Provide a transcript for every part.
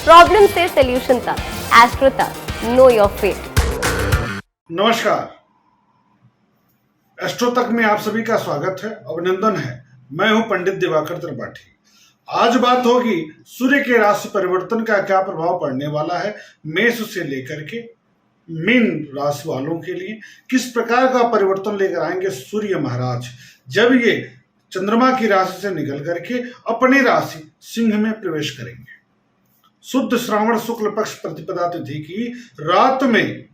Problem से solution तक, astro तक, नो योर फेट। नमस्कार, एस्ट्रो तक में आप सभी का स्वागत है, अभिनंदन है। मैं हूं पंडित दिवाकर त्रिपाठी। आज बात होगी सूर्य के राशि परिवर्तन का क्या प्रभाव पड़ने वाला है मेष से लेकर के मीन राशि वालों के लिए। किस प्रकार का परिवर्तन लेकर आएंगे सूर्य महाराज जब ये चंद्रमा की राशि से निकल करके अपनी राशि सिंह में प्रवेश करेंगे। शुद्ध श्रावण शुक्ल पक्ष प्रतिपदा तिथि की रात में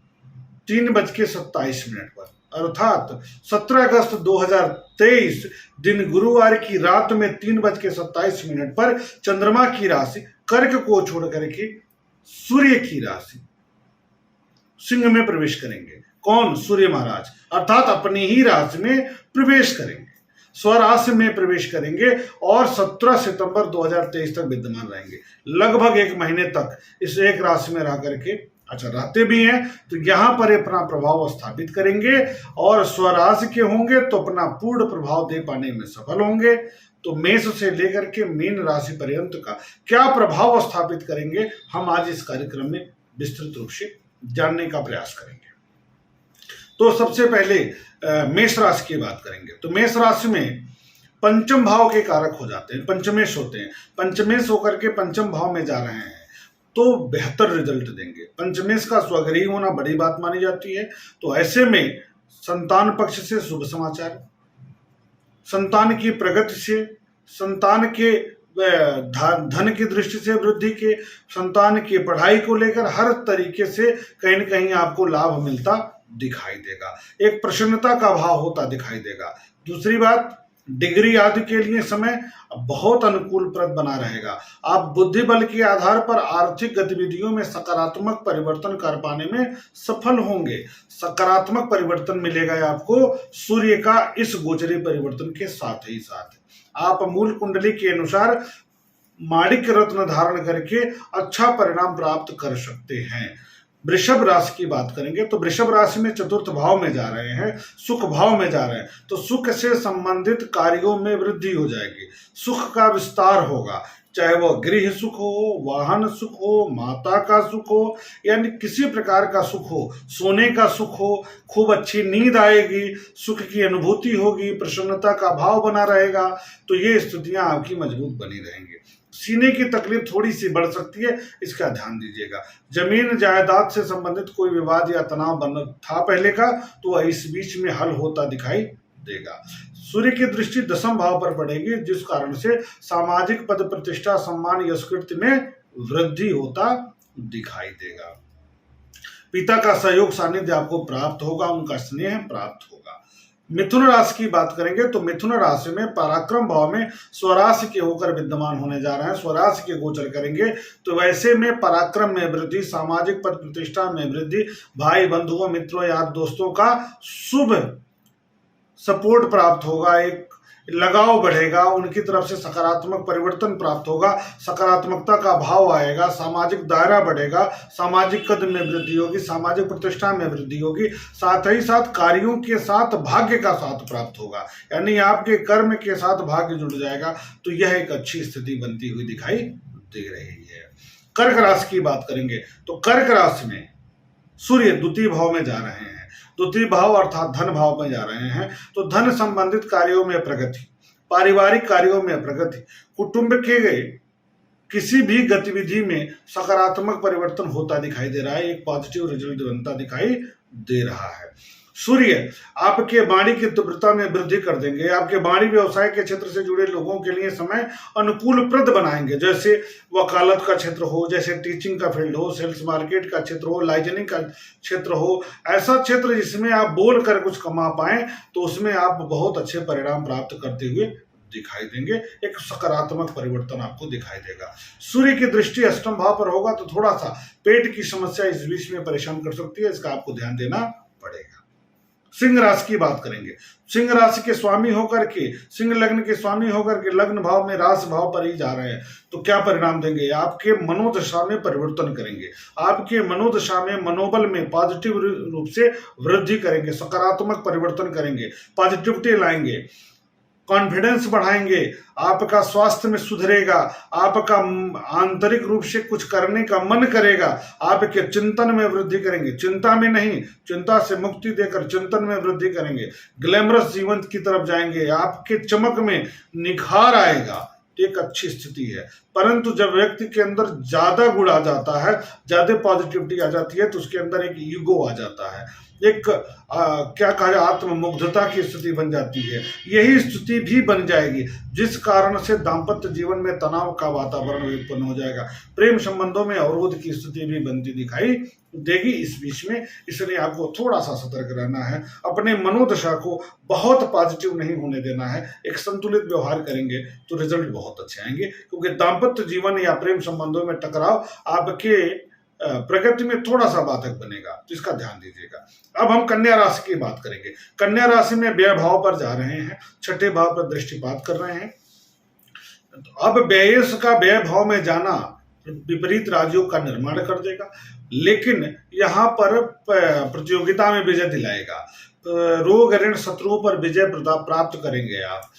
3:27 पर अर्थात 17 अगस्त 2023 दिन गुरुवार की रात में 3:27 पर चंद्रमा की राशि कर्क को छोड़ करके सूर्य की राशि सिंह में प्रवेश करेंगे। कौन? सूर्य महाराज, अर्थात अपनी ही राशि में प्रवेश करेंगे, स्वराशि में प्रवेश करेंगे और 17 सितंबर 2023 तक विद्यमान रहेंगे। लगभग एक महीने तक इस एक राशि में रह करके रहते भी हैं तो यहाँ पर अपना प्रभाव स्थापित करेंगे और स्वराशि के होंगे तो अपना पूर्ण प्रभाव दे पाने में सफल होंगे। तो मेष से लेकर के मीन राशि पर्यंत का क्या प्रभाव स्थापित करेंगे, हम आज इस कार्यक्रम में विस्तृत रूप से जानने का प्रयास करेंगे। तो सबसे पहले मेष राशि की बात करेंगे। तो मेष राशि में पंचम भाव के कारक हो जाते हैं, पंचमेश होते हैं। पंचमेश होकर के पंचम भाव में जा रहे हैं तो बेहतर रिजल्ट देंगे। पंचमेश का स्वगृही होना बड़ी बात मानी जाती है। तो ऐसे में संतान पक्ष से शुभ समाचार, संतान की प्रगति से, संतान के धन की दृष्टि से वृद्धि के, संतान की पढ़ाई को लेकर हर तरीके से कहीं न कहीं आपको लाभ मिलता दिखाई देगा। एक प्रसन्नता का भाव होता दिखाई देगा। दूसरी बात, डिग्री आदि के लिए समय बहुत अनुकूलप्रद बना रहेगा। आप बुद्धि बल के आधार पर आर्थिक गतिविधियों में सकारात्मक परिवर्तन कर पाने में सफल होंगे। सकारात्मक परिवर्तन मिलेगा आपको सूर्य का इस गोचरी परिवर्तन के साथ ही साथ। आप मूल कुंडली के अनुसार माणिक रत्न धारण करके अच्छा परिणाम प्राप्त कर सकते हैं। वृषभ राशि की बात करेंगे तो वृषभ राशि में चतुर्थ भाव में जा रहे हैं, सुख भाव में जा रहे हैं तो सुख से संबंधित कार्यों में वृद्धि हो जाएगी, सुख का विस्तार होगा। चाहे वो गृह सुख हो, वाहन सुख हो, माता का सुख हो, यानी किसी प्रकार का सुख हो, सोने का सुख हो, खूब अच्छी नींद आएगी, सुख की अनुभूति होगी, प्रसन्नता का भाव बना रहेगा। तो ये स्थितियां आपकी मजबूत बनी रहेंगी। सीने की तकलीफ थोड़ी सी बढ़ सकती है, इसका ध्यान दीजिएगा। जमीन जायदाद से संबंधित कोई विवाद या तनाव बन था पहले का तो वह इस बीच में हल होता दिखाई देगा। सूर्य की दृष्टि दशम भाव पर पड़ेगी जिस कारण से सामाजिक पद प्रतिष्ठा, सम्मान, यश कीर्ति में वृद्धि होता दिखाई देगा। पिता का सहयोग सानिध्य आपको प्राप्त होगा, उनका स्नेह प्राप्त होगा। मिथुन राशि की बात करेंगे तो मिथुन राशि में पराक्रम भाव में स्वराशि के होकर विद्यमान होने जा रहे हैं, स्वराशि के गोचर करेंगे तो वैसे में पराक्रम में वृद्धि, सामाजिक पद प्रतिष्ठा में वृद्धि, भाई बंधुओं, मित्रों, यार दोस्तों का शुभ सपोर्ट प्राप्त होगा, एक लगाव बढ़ेगा, उनकी तरफ से सकारात्मक परिवर्तन प्राप्त होगा, सकारात्मकता का भाव आएगा, सामाजिक दायरा बढ़ेगा, सामाजिक कद में वृद्धि होगी, सामाजिक प्रतिष्ठा में वृद्धि होगी, साथ ही साथ कार्यों के साथ भाग्य का साथ प्राप्त होगा, यानी आपके कर्म के साथ भाग्य जुड़ जाएगा। तो यह एक अच्छी स्थिति बनती हुई दिखाई दे रही है। कर्क राशि की बात करेंगे तो कर्क राशि में सूर्य द्वितीय भाव में जा रहे हैं, द्वितीय भाव अर्थात धन भाव में जा रहे हैं तो धन संबंधित कार्यों में प्रगति, पारिवारिक कार्यों में प्रगति, कुटुंब के किसी भी गतिविधि में सकारात्मक परिवर्तन होता दिखाई दे रहा है, एक पॉजिटिव रिजल्ट बनता दिखाई दे रहा है। सूर्य आपके वाणी की तीव्रता में वृद्धि कर देंगे, आपके वाणी व्यवसाय के क्षेत्र से जुड़े लोगों के लिए समय अनुकूलप्रद बनाएंगे। जैसे वकालत का क्षेत्र हो, जैसे टीचिंग का फील्ड हो, सेल्स मार्केट का क्षेत्र हो, लाइजनिंग का क्षेत्र हो, ऐसा क्षेत्र जिसमें आप बोल कर कुछ कमा पाए तो उसमें आप बहुत अच्छे परिणाम प्राप्त करते हुए दिखाई देंगे। एक सकारात्मक परिवर्तन आपको दिखाई देगा। सूर्य की दृष्टि अष्टम भाव पर होगा तो थोड़ा सा पेट की समस्या इस बीच में परेशान कर सकती है, इसका आपको ध्यान देना पड़ेगा। सिंह राशि की बात करेंगे। सिंह राशि के स्वामी होकर के, सिंह लग्न के स्वामी होकर के लग्न भाव में राशि भाव पर ही जा रहे हैं तो क्या परिणाम देंगे? आपके मनोदशा में परिवर्तन करेंगे, आपके मनोदशा में, मनोबल में पॉजिटिव रूप से वृद्धि करेंगे, सकारात्मक परिवर्तन करेंगे, पॉजिटिविटी लाएंगे, कॉन्फिडेंस बढ़ाएंगे, आपका स्वास्थ्य में सुधरेगा, आपका आंतरिक रूप से कुछ करने का मन करेगा, आपके चिंतन में वृद्धि करेंगे, चिंता में नहीं, चिंता से मुक्ति देकर चिंतन में वृद्धि करेंगे, ग्लैमरस जीवन की तरफ जाएंगे, आपके चमक में निखार आएगा। एक अच्छी स्थिति है। परंतु जब व्यक्ति के अंदर ज्यादा गुण आ जाता है, ज्यादा पॉजिटिविटी आ जाती है, तो उसके अंदर एक ईगो आ जाता है, एक क्या कहा जाए, आत्ममुग्धता की स्थिति बन जाती है। यही स्थिति भी बन जाएगी जिस कारण से दाम्पत्य जीवन में तनाव का वातावरण उत्पन्न हो जाएगा, प्रेम संबंधों में अवरोध की स्थिति भी बनती दिखाई देगी इस बीच में। इसलिए आपको थोड़ा सा सतर्क रहना है, अपने मनोदशा को बहुत पॉजिटिव नहीं होने देना है। एक संतुलित व्यवहार करेंगे तो रिजल्ट बहुत अच्छे आएंगे, क्योंकि दाम्पत्य जीवन या प्रेम संबंधों में टकराव आपके प्रगति में थोड़ा सा बाधक बनेगा, तो इसका ध्यान दीजिएगा। अब हम कन्या राशि की बात करेंगे। कन्या राशि में व्यय भाव पर जा रहे हैं, छठे भाव पर दृष्टिपात कर रहे हैं। अब व्ययस का व्यय भाव में जाना विपरीत राजयोग का निर्माण कर देगा, लेकिन यहाँ पर प्रतियोगिता में विजय दिलाएगा। रोग ऋण शत्रुओं पर विजय प्राप्त करेंगे आप।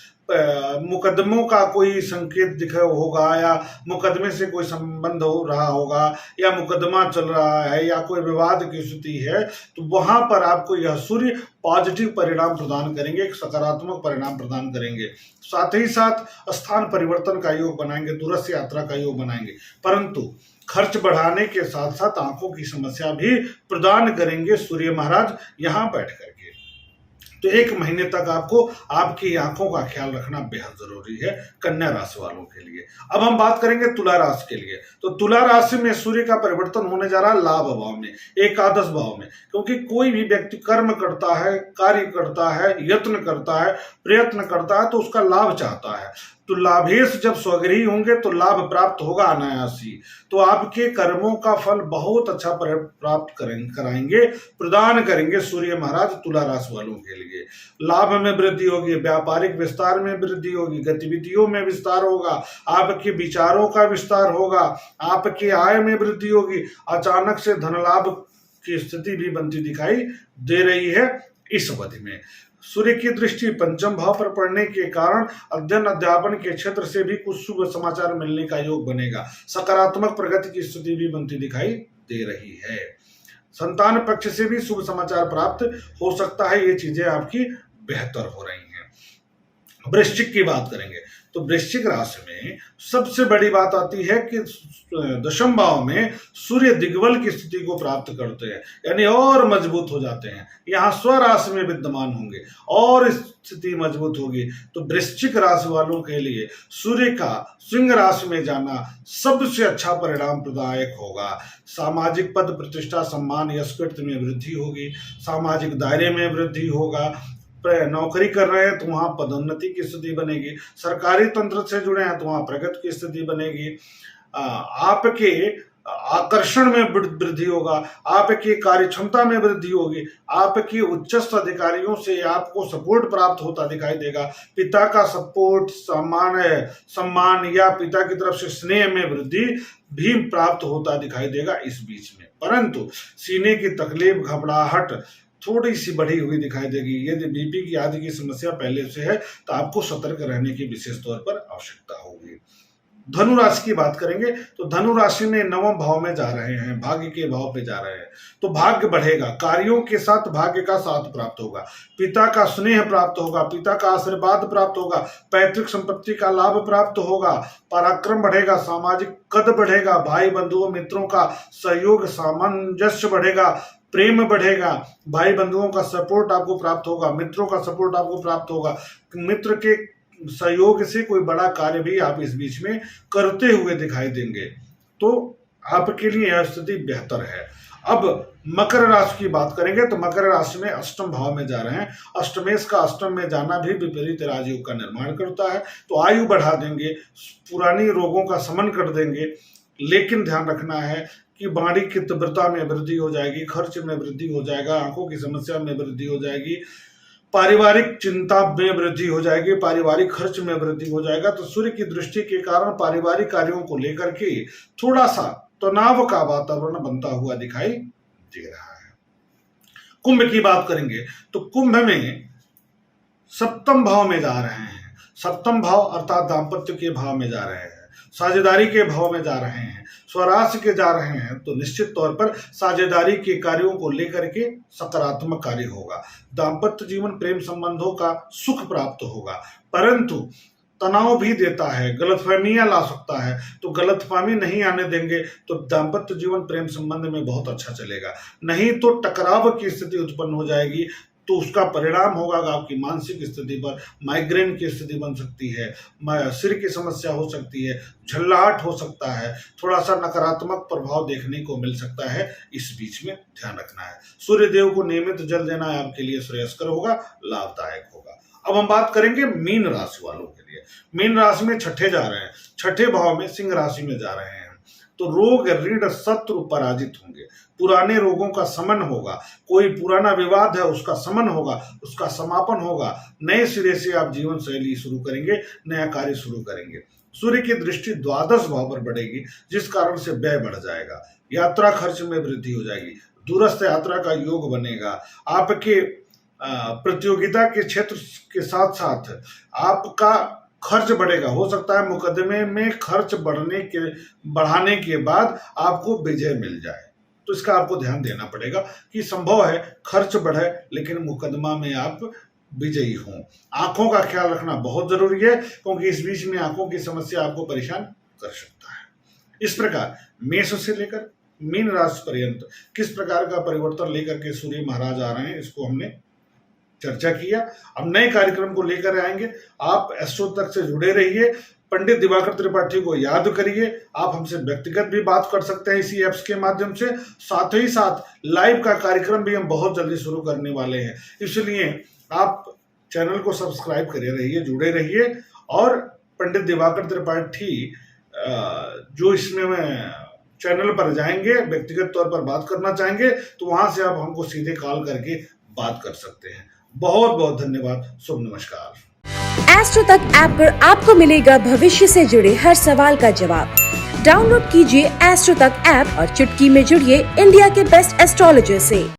मुकदमों का कोई संकेत दिखा होगा, या मुकदमे से कोई संबंध हो रहा होगा, या मुकदमा चल रहा है, या कोई विवाद की स्थिति है, तो वहां पर आपको यह सूर्य पॉजिटिव परिणाम प्रदान करेंगे, एक सकारात्मक परिणाम प्रदान करेंगे। साथ ही साथ स्थान परिवर्तन का योग बनाएंगे, दूरस्थ यात्रा का योग बनाएंगे, परंतु खर्च बढ़ाने के साथ साथ आंखों की समस्या भी प्रदान करेंगे सूर्य महाराज यहाँ बैठ करके। तो एक महीने तक आपको आपकी आंखों का ख्याल रखना बेहद जरूरी है कन्या राशि वालों के लिए। अब हम बात करेंगे तुला राशि के लिए। तो तुला राशि में सूर्य का परिवर्तन होने जा रहा है लाभ भाव में, एकादश भाव में, क्योंकि कोई भी व्यक्ति कर्म करता है, कार्य करता है, यत्न करता है, प्रयत्न करता है, तो उसका लाभ चाहता है। तो लाभेश जब स्वगृही होंगे तो लाभ प्राप्त होगा अनायासी। तो आपके कर्मों का फल बहुत अच्छा प्राप्त कराएंगे, प्रदान करेंगे सूर्य महाराज तुला राशि वालों के लिए। लाभ में वृद्धि होगी, व्यापारिक विस्तार में वृद्धि होगी, गतिविधियों में विस्तार होगा, आपके विचारों का विस्तार होगा, आपकी आय में वृद्धि होगी, अचानक से धन लाभ की स्थिति भी बनती दिखाई दे रही है इस अवधि में। सूर्य की दृष्टि पंचम भाव पर पड़ने के कारण अध्ययन अध्यापन के क्षेत्र से भी कुछ शुभ समाचार मिलने का योग बनेगा, सकारात्मक प्रगति की स्थिति भी बनती दिखाई दे रही है। संतान पक्ष से भी शुभ समाचार प्राप्त हो सकता है, ये चीजें आपकी बेहतर हो रही हैं। वृश्चिक की बात करेंगे तो वृश्चिक राशि में सबसे बड़ी बात आती है कि दशम भाव में सूर्य दिग्बल की स्थिति को प्राप्त करते हैं, यानी और मजबूत हो जाते हैं। यहाँ स्वराशि में विद्यमान होंगे और स्थिति मजबूत होगी। तो वृश्चिक राशि वालों के लिए सूर्य का सिंह राशि में जाना सबसे अच्छा परिणाम प्रदायक होगा। सामाजिक पद प्रतिष्ठा सम्मान यश कीर्ति में वृद्धि होगी, सामाजिक दायरे में वृद्धि होगा। नौकरी कर रहे हैं तो वहां पदोन्नति की स्थिति बनेगी, सरकारी तंत्र से जुड़े हैं तो वहां प्रगति की स्थिति बनेगी, आपके आकर्षण में वृद्धि होगा, आपकी कार्य क्षमता में वृद्धि होगी, आपकी उच्चस्थ अधिकारियों से आपको सपोर्ट प्राप्त होता दिखाई देगा, पिता का सपोर्ट सम्मान या पिता की तरफ से स्नेह में वृद्धि भी प्राप्त होता दिखाई देगा इस बीच में। परंतु सीने की तकलीफ, घबराहट थोड़ी सी बढ़ी हुई दिखाई देगी। यदि बीपी की आदि की समस्या पहले से है तो आपको सतर्क रहने की विशेष तौर पर आवश्यकता होगी। धनु राशि की बात करेंगे तो धनु राशि में नवम भाव में जा रहे हैं, भाग्य के भाव पे जा रहे हैं, तो भाग्य बढ़ेगा, कार्यों के साथ भाग्य का साथ प्राप्त होगा, पिता का स्नेह प्राप्त होगा, पिता का आशीर्वाद प्राप्त होगा, पैतृक संपत्ति का लाभ प्राप्त होगा, पराक्रम बढ़ेगा, सामाजिक कद बढ़ेगा, भाई बंधुओं मित्रों का सहयोग सामंजस्य बढ़ेगा, प्रेम बढ़ेगा, भाई बंधुओं का सपोर्ट आपको प्राप्त होगा, मित्रों का सपोर्ट आपको प्राप्त होगा, मित्र के सहयोग से कोई बड़ा कार्य भी आप इस बीच में करते हुए दिखाई देंगे। तो आपके लिए यह स्थिति बेहतर है। अब मकर राशि की बात करेंगे तो मकर राशि में अष्टम भाव में जा रहे हैं। अष्टमेश का अष्टम में जाना भी विपरीत राजयोग का निर्माण करता है, तो आयु बढ़ा देंगे, पुरानी रोगों का शमन कर देंगे, लेकिन ध्यान रखना है कि वाणी की तीव्रता में वृद्धि हो जाएगी, खर्च में वृद्धि हो जाएगा, आंखों की समस्या में वृद्धि हो जाएगी, पारिवारिक चिंता में वृद्धि हो जाएगी, पारिवारिक खर्च में वृद्धि हो जाएगा। तो सूर्य की दृष्टि के कारण पारिवारिक कार्यों को लेकर के थोड़ा सा तनाव का वातावरण बनता हुआ दिखाई दे रहा है। कुंभ की बात करेंगे तो कुंभ में सप्तम भाव में जा रहे हैं, सप्तम भाव अर्थात दाम्पत्य के भाव में जा रहे हैं, साझेदारी के भाव में जा रहे हैं, स्वराष्ट्र के जा रहे हैं, तो निश्चित तौर पर साझेदारी के कार्यों को लेकर के सकारात्मक कार्य होगा। दाम्पत्य जीवन प्रेम संबंधों का सुख प्राप्त होगा, परंतु तनाव भी देता है, गलतफहमियां ला सकता है, तो गलतफहमी नहीं आने देंगे तो दाम्पत्य जीवन प्रेम संबंध में बहुत अच्छा चलेगा। नहीं तो टकराव की स्थिति उत्पन्न हो जाएगी, तो उसका परिणाम होगा आपकी मानसिक स्थिति पर, माइग्रेन की स्थिति बन सकती है, सिर की समस्या हो सकती है, झल्लाहट हो सकता है, थोड़ा सा नकारात्मक प्रभाव देखने को मिल सकता है। इस बीच में ध्यान रखना है। सूर्य देव को नियमित जल देना आपके लिए श्रेयस्कर होगा, लाभदायक होगा। अब हम बात करेंगे मीन राशि वालों के लिए। मीन राशि में छठे जा रहे हैं, छठे भाव में सिंह राशि में जा रहे हैं, तो रोग ऋण शत्रु पराजित होंगे, पुराने रोगों का शमन होगा, कोई पुराना विवाद है उसका शमन होगा, उसका समापन होगा, नए सिरे से आप जीवन शैली शुरू करेंगे, नया कार्य शुरू करेंगे। सूर्य की दृष्टि द्वादश भाव पर बढ़ेगी, जिस कारण से व्यय बढ़ जाएगा, यात्रा खर्च में वृद्धि हो जाएगी, दूरस्थ यात्रा का योग बनेगा, आपके प्रतियोगिता के क्षेत्र के साथ साथ आपका खर्च बढ़ेगा। हो सकता है मुकदमे में खर्च बढ़ाने के बाद आपको विजय मिल जाए, तो इसका आपको ध्यान देना पड़ेगा कि संभव है खर्च बढ़े लेकिन मुकदमा में आप विजयी हों। आंखों का ख्याल रखना बहुत जरूरी है, क्योंकि इस बीच में आंखों की समस्या आपको परेशान कर सकता है। इस प्रकार मेष से लेकर मीन राशि पर्यंत किस प्रकार का परिवर्तन लेकर के सूर्य महाराज आ रहे हैं, इसको हमने चर्चा किया। अब नए कार्यक्रम को लेकर आएंगे। आप एस्ट्रो तक से जुड़े रहिए, पंडित दिवाकर त्रिपाठी को याद करिए। आप हमसे व्यक्तिगत भी बात कर सकते हैं इसी ऐप्स के माध्यम से। साथ ही साथ लाइव का कार्यक्रम भी हम बहुत जल्दी शुरू करने वाले हैं, इसलिए आप चैनल को सब्सक्राइब करे रहिए, जुड़े रहिए। और पंडित दिवाकर त्रिपाठी जो इसमें चैनल पर जाएंगे, व्यक्तिगत तौर पर बात करना चाहेंगे, तो वहां से आप हमको सीधे कॉल करके बात कर सकते हैं। बहुत बहुत धन्यवाद। शुभ नमस्कार। एस्ट्रो तक ऐप पर आपको मिलेगा भविष्य से जुड़े हर सवाल का जवाब। डाउनलोड कीजिए एस्ट्रो तक ऐप और चुटकी में जुड़िए इंडिया के बेस्ट एस्ट्रोलॉजर से।